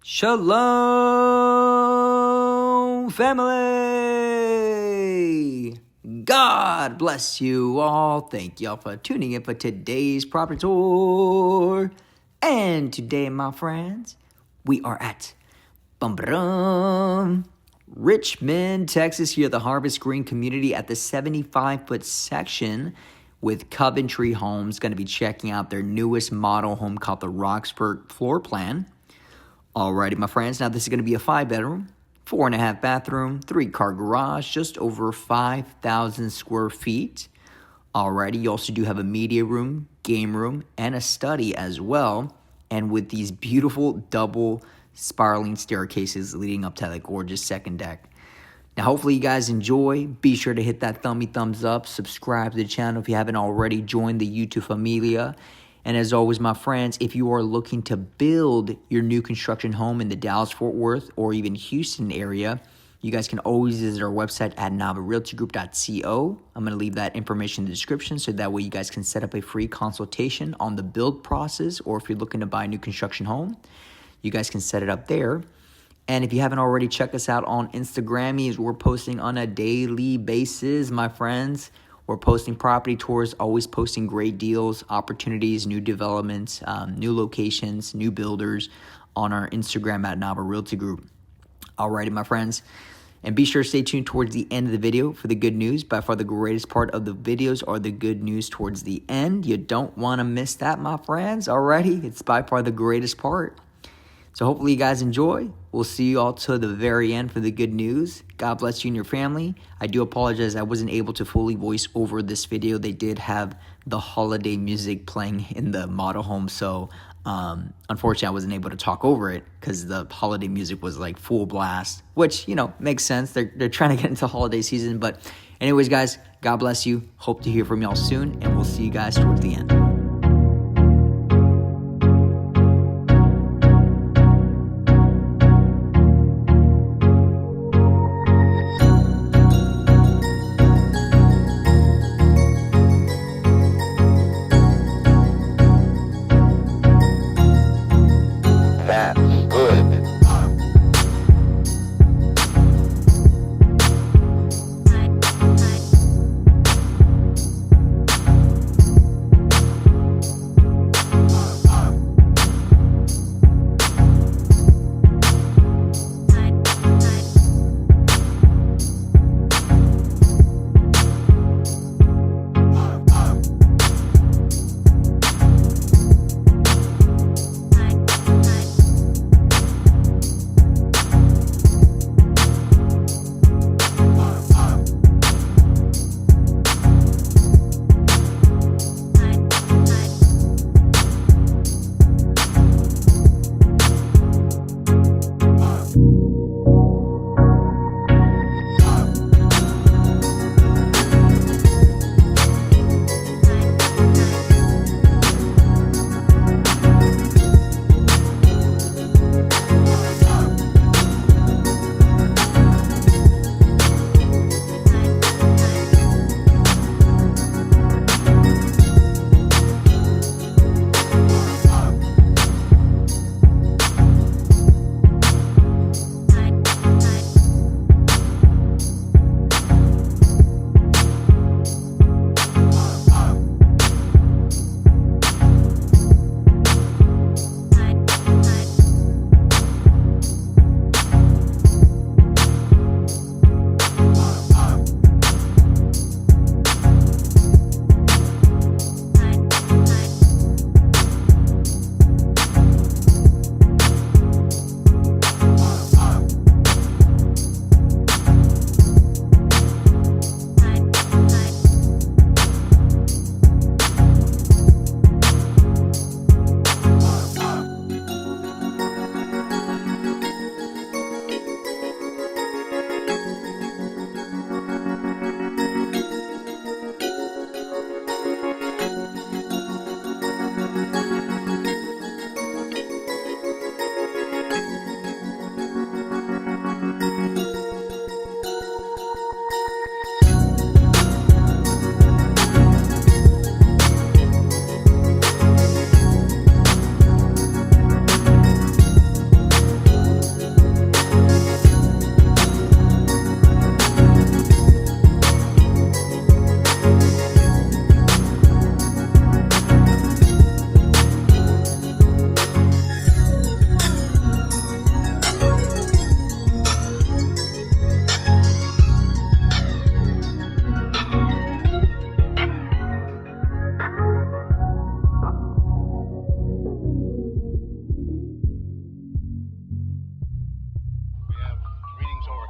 Shalom, family! God bless you all. Thank y'all for tuning in for today's property tour. And today, my friends, we are at Richmond, Texas, here at the Harvest Green community at the 75-foot section with Coventry Homes. Going to be checking out their newest model home called the Roxburgh floor plan. Alrighty, my friends. Now, this is going to be a 5-bedroom, 4.5 bathroom, 3-car garage, just over 5,000 square feet. Alrighty, you also do have a media room, game room, and a study as well. And with these beautiful double spiraling staircases leading up to that gorgeous second deck. Now, hopefully you guys enjoy. Be sure to hit that thumbs up. Subscribe to the channel if you haven't already. Join the YouTube familia. And as always, my friends, if you are looking to build your new construction home in the Dallas-Fort Worth or even Houston area, you guys can always visit our website at NavaRealtyGroup.co. I'm going to leave that information in the description so that way you guys can set up a free consultation on the build process, or if you're looking to buy a new construction home, you guys can set it up there. And if you haven't already, check us out on Instagram. We're posting on a daily basis, my friends. We're posting property tours, always posting great deals, opportunities, new developments, new locations, new builders on our Instagram at NavaRealtyGroup. Alrighty, my friends. And be sure to stay tuned towards the end of the video for the good news. By far the greatest part of the videos are the good news towards the end. You don't want to miss that, my friends. Alrighty, it's by far the greatest part. So hopefully you guys enjoy. We'll see you all to the very end for the good news. God bless you and your family. I do apologize I wasn't able to fully voice over this video. They did have the holiday music playing in the model home. So unfortunately I wasn't able to talk over it because the holiday music was like full blast. Which, you know, makes sense. They're trying to get into holiday season. But anyways, guys, God bless you. Hope to hear from y'all soon. And we'll see you guys towards the end.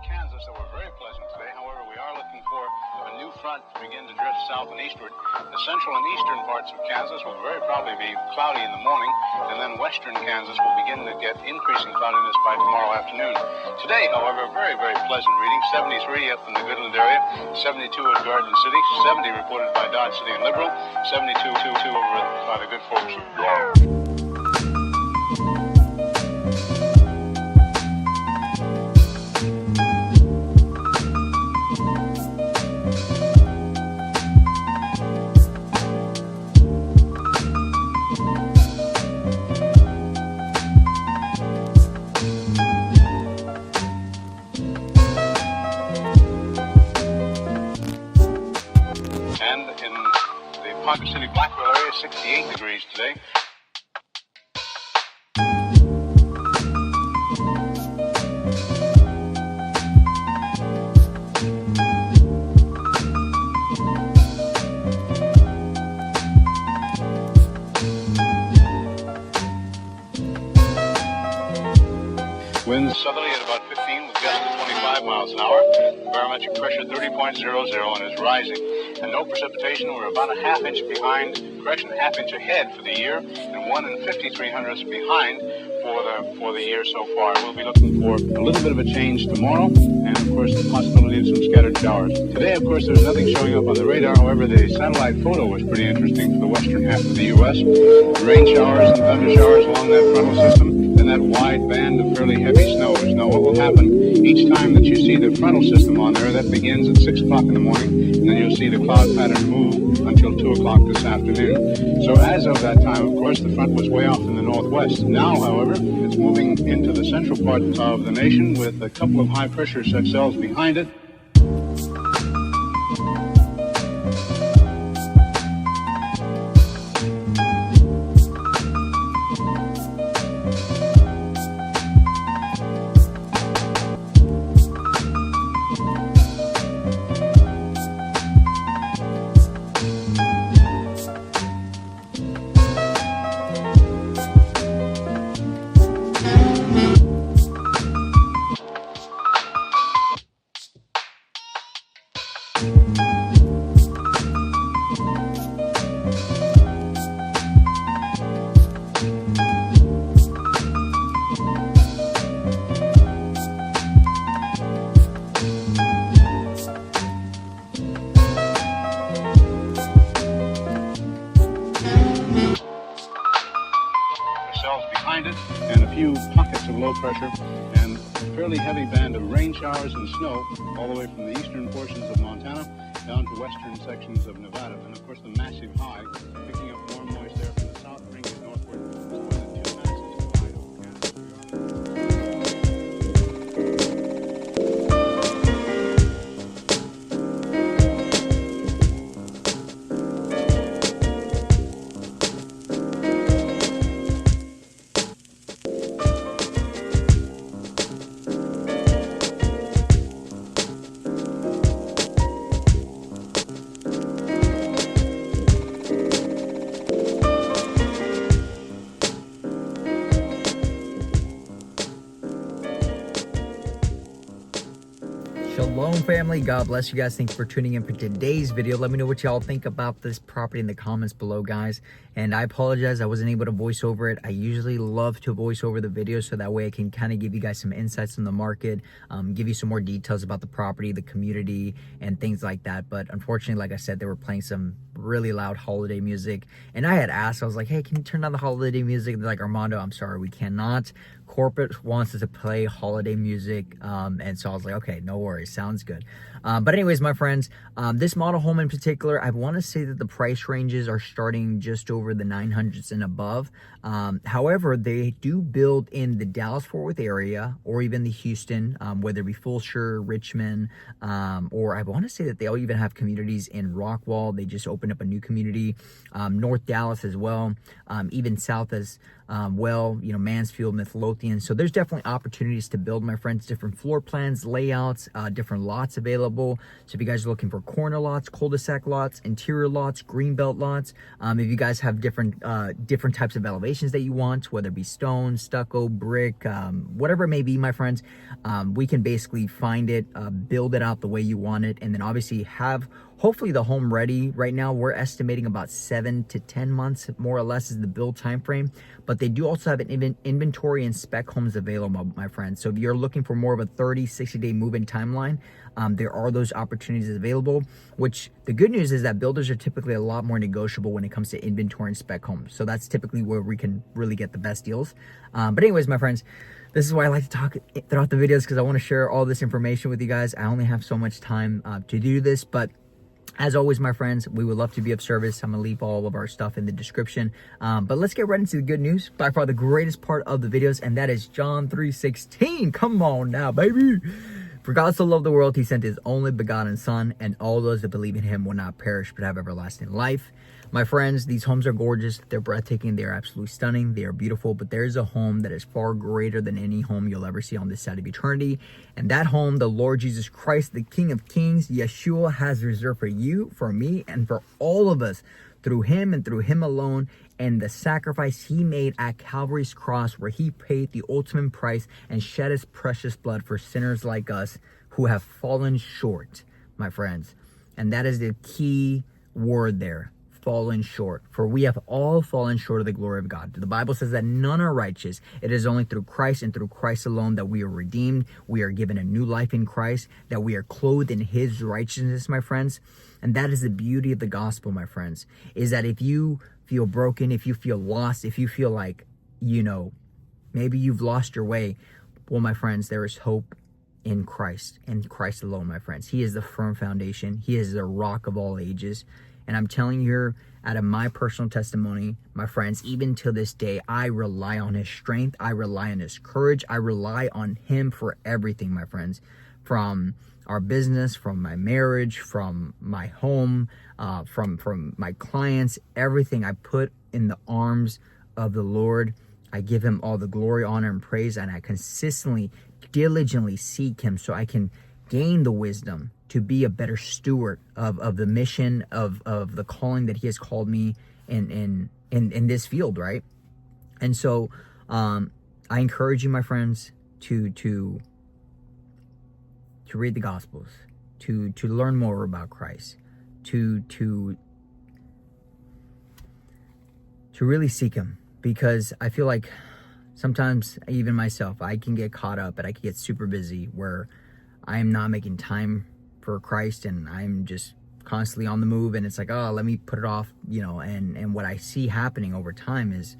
Kansas that were very pleasant today. However, we are looking for a new front to begin to drift south and eastward. The central and eastern parts of Kansas will very probably be cloudy in the morning, and then western Kansas will begin to get increasing cloudiness by tomorrow afternoon. Today, however, very, very pleasant reading. 73 up in the Goodland area, 72 at Garden City, 70 reported by Dodge City and Liberal, 72 over by the good folks of Ponca City, Blackwell area, 68 degrees today. Winds southerly at about 15 with gusts of 25 miles an hour. Barometric pressure 30.00 and is rising. And no precipitation. We're about a half inch behind, half inch ahead for the year, and 1 5300ths behind for the year so far. We'll be looking for a little bit of a change tomorrow, and of course the possibility of some scattered showers. Today, of course, there's nothing showing up on the radar. However, the satellite photo was pretty interesting for the western half of the U.S. Rain showers and thunder showers along that frontal system, and that wide band of fairly heavy snows. Now, what will happen each time that you see the frontal system on there, that begins at 6 o'clock in the morning, and then you'll see the cloud pattern move until 2 o'clock this afternoon. So as of that time, of course, the front was way off in the northwest. Now, however, it's moving into the central part of the nation with a couple of high-pressure cells behind it. And a few pockets of low pressure and a fairly heavy band of rain showers and snow all the way from the eastern portions of Montana down to western sections of Nevada. And of course the massive high picking up warm moist air from the south, bringing it northward. So when the two masses collide over Canada, Shalom family, God bless you guys. Thanks for tuning in for today's video. Let me know what y'all think about this property in the comments below, guys. And I apologize I wasn't able to voice over it. I usually love to voice over the video so that way I can kind of give you guys some insights on the market, give you some more details about the property, the community, and things like that. But unfortunately, like I said, they were playing some really loud holiday music, and I had asked, I was like, hey, can you turn down the holiday music? They're like, Armando, I'm sorry, we cannot. Corporate wants us to play holiday music, and so I was like, okay, no worries, sounds good. But anyways, my friends, this model home in particular, I want to say that the price ranges are starting just over the 900s and above. However, they do build in the Dallas-Fort Worth area or even the Houston, whether it be Fulshire, Richmond, or I want to say that they'll even have communities in Rockwall. They just opened up a new community, North Dallas as well, even south as well, you know, Mansfield, Midlothian. So there's definitely opportunities to build, my friends, different floor plans, layouts, different lots available. available. So if you guys are looking for corner lots, cul-de-sac lots, interior lots, greenbelt lots, if you guys have different types of elevations that you want, whether it be stone, stucco, brick, whatever it may be, my friends, we can basically find it, build it out the way you want it, and then obviously have hopefully the home ready. Right now we're estimating about 7 to 10 months more or less is the build time frame, but they do also have an inventory and spec homes available, my friends. So if you're looking for more of a 30-60 day move-in timeline, there are those opportunities available, which the good news is that builders are typically a lot more negotiable when it comes to inventory and spec homes. So that's typically where we can really get the best deals. But anyways, my friends, this is why I like to talk throughout the videos, because I want to share all this information with you guys. I only have so much time to do this, but as always, my friends, we would love to be of service. I'm going to leave all of our stuff in the description. But let's get right into the good news. By far the greatest part of the videos, and that is John 3:16. Come on now, baby. For God so loved the world, he sent his only begotten son, and all those that believe in him will not perish but have everlasting life. My friends, these homes are gorgeous. They're breathtaking. They're absolutely stunning. They are beautiful. But there's a home that is far greater than any home you'll ever see on this side of eternity. And that home, the Lord Jesus Christ, the King of Kings, Yeshua, has reserved for you, for me, and for all of us through him and through him alone. And the sacrifice he made at Calvary's cross, where he paid the ultimate price and shed his precious blood for sinners like us who have fallen short, my friends. And that is the key word there. Fallen short, for we have all fallen short of the glory of God. The Bible says that none are righteous. It is only through Christ and through Christ alone that we are redeemed. We are given a new life in Christ, that we are clothed in his righteousness, my friends. And that is the beauty of the gospel, my friends, is that if you feel broken, if you feel lost, if you feel like, maybe you've lost your way, well, my friends, there is hope in Christ and Christ alone, my friends. He is the firm foundation. He is the rock of all ages. And I'm telling you here, out of my personal testimony, my friends, even to this day, I rely on his strength. I rely on his courage. I rely on him for everything, my friends, from our business, from my marriage, from my home, from my clients, everything I put in the arms of the Lord. I give him all the glory, honor, and praise, and I consistently, diligently seek him so I can gain the wisdom to be a better steward of the mission of the calling that he has called me in this field, right? And so I encourage you, my friends, to read the Gospels, to learn more about Christ, to really seek him, because I feel like sometimes even myself, I can get caught up and I can get super busy where I am not making time for Christ, and I'm just constantly on the move, and it's like, oh, let me put it off, and what I see happening over time is,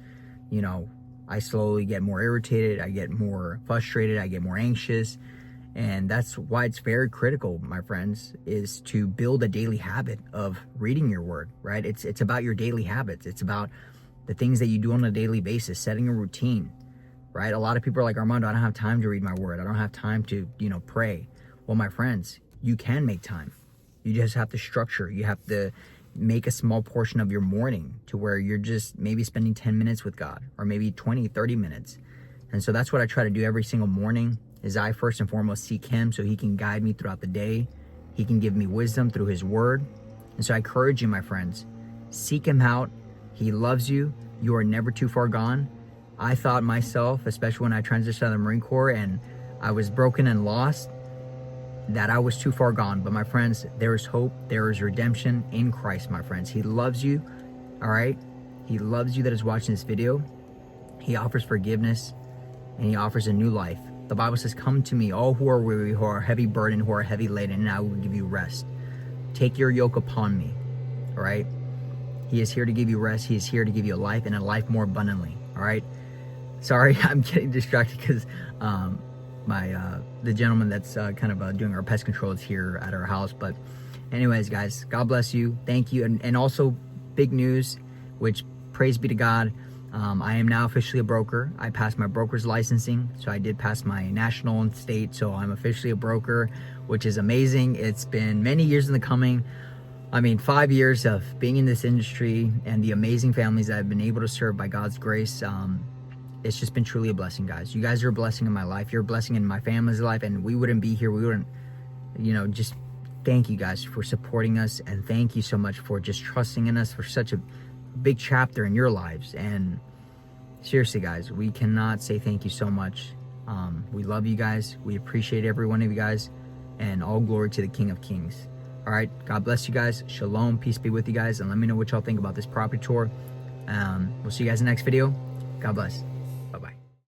I slowly get more irritated, I get more frustrated, I get more anxious. And that's why it's very critical, my friends, is to build a daily habit of reading your word, right? It's about your daily habits. It's about the things that you do on a daily basis, setting a routine, right? A lot of people are like, Armando, I don't have time to read my word. I don't have time to, pray. Well, my friends, you can make time. You just have to structure. You have to make a small portion of your morning to where you're just maybe spending 10 minutes with God, or maybe 20, 30 minutes. And so that's what I try to do every single morning, is I first and foremost seek him so he can guide me throughout the day. He can give me wisdom through his word. And so I encourage you, my friends, seek him out. He loves you. You are never too far gone. I thought myself, especially when I transitioned out of the Marine Corps and I was broken and lost, that I was too far gone. But my friends, there is hope. There is redemption in Christ, my friends. He loves you, all right? He loves you that is watching this video. He offers forgiveness, and he offers a new life. The Bible says, come to me, all who are weary, who are heavy burdened, who are heavy laden, and I will give you rest. Take your yoke upon me, all right? He is here to give you rest. He is here to give you a life, and a life more abundantly, all right? Sorry, I'm getting distracted because the gentleman that's doing our pest control is here at our house. But anyways, guys, God bless you. Thank you. And also big news, which praise be to God. I am now officially a broker. I passed my broker's licensing. So I did pass my national and state. So I'm officially a broker, which is amazing. It's been many years in the coming. 5 years of being in this industry and the amazing families that I've been able to serve by God's grace. It's just been truly a blessing, guys. You guys are a blessing in my life. You're a blessing in my family's life, and we wouldn't be here. We wouldn't, just thank you guys for supporting us, and thank you so much for just trusting in us for such a big chapter in your lives. And seriously, guys, we cannot say thank you so much. We love you guys. We appreciate every one of you guys, and all glory to the King of Kings. All right, God bless you guys. Shalom, peace be with you guys, and let me know what y'all think about this property tour. We'll see you guys in the next video. God bless.